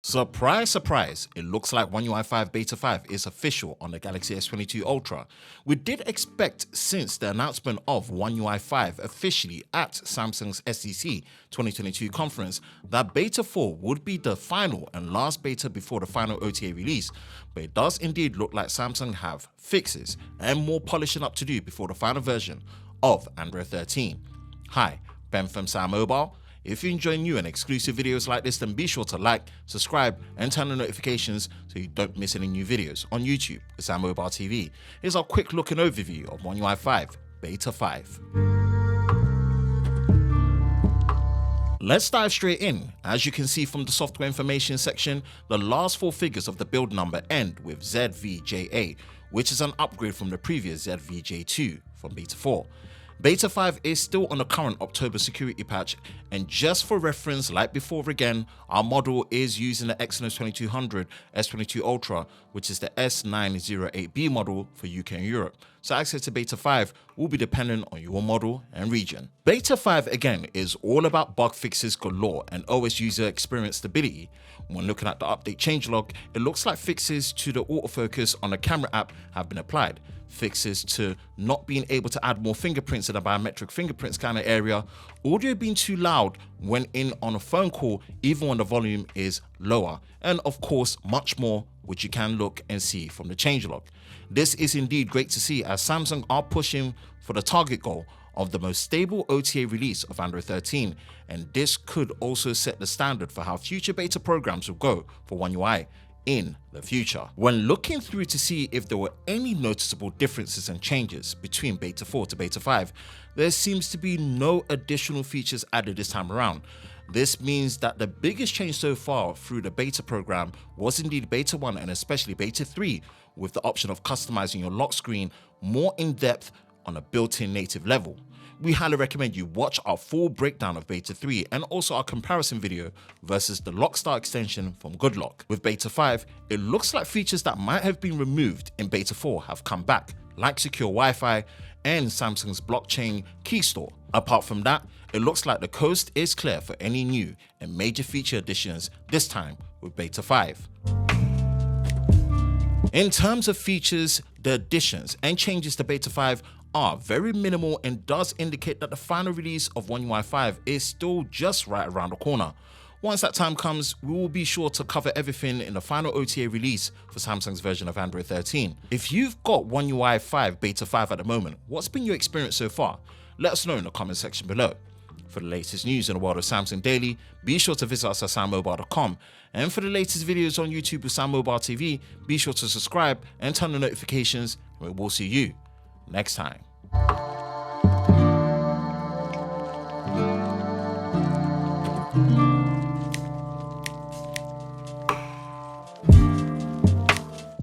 Surprise, surprise, it looks like One UI 5 Beta 5 is official on the Galaxy S22 Ultra. We did expect since the announcement of One UI 5 officially at Samsung's SDC 2022 conference that Beta 4 would be the final and last beta before the final OTA release, but it does indeed look like Samsung have fixes and more polishing up to do before the final version of Android 13. Hi, Ben from Sam Mobile. If you enjoy new and exclusive videos like this, then be sure to like, subscribe, and turn on notifications so you don't miss any new videos on YouTube with Sam Mobile TV. Here's our quick look and overview of One UI 5 Beta 5. Let's dive straight in. As you can see from the software information section, the last four figures of the build number end with ZVJA, which is an upgrade from the previous ZVJ2 from Beta 4. Beta 5 is still on the current October security patch, and just for reference, like before again, our model is using the Exynos 2200 S22 Ultra, which is the S908B model for UK and Europe, so access to Beta 5 will be dependent on your model and region. Beta 5 again is all about bug fixes galore and OS user experience stability. When looking at the update changelog, it looks like fixes to the autofocus on the camera app have been applied, fixes to not being able to add more fingerprints in the biometric fingerprint scanner area, audio being too loud when in on a phone call even when the volume is lower, and of course much more, which you can look and see from the changelog. This is indeed great to see, as Samsung are pushing for the target goal of the most stable OTA release of Android 13, and this could also set the standard for how future beta programs will go for One UI in the future. When looking through to see if there were any noticeable differences and changes between Beta 4 to Beta 5, there seems to be no additional features added this time around. This means that the biggest change so far through the beta program was indeed Beta 1 and especially Beta 3, with the option of customizing your lock screen more in depth on a built-in native level. We highly recommend you watch our full breakdown of Beta 3 and also our comparison video versus the Lockstar extension from GoodLock. With Beta 5, it looks like features that might have been removed in Beta 4 have come back, like secure Wi-Fi and Samsung's blockchain key store. Apart from that, it looks like the coast is clear for any new and major feature additions, this time with Beta 5. In terms of features, the additions and changes to Beta 5 are very minimal and does indicate that the final release of One UI 5 is still just right around the corner. Once that time comes, we will be sure to cover everything in the final OTA release for Samsung's version of Android 13. If you've got One UI 5 Beta 5 at the moment, what's been your experience so far? Let us know in the comment section below. For the latest news in the world of Samsung Daily, be sure to visit us at sammobile.com. And for the latest videos on YouTube with Sam Mobile TV, be sure to subscribe and turn on notifications, and we will see you next time.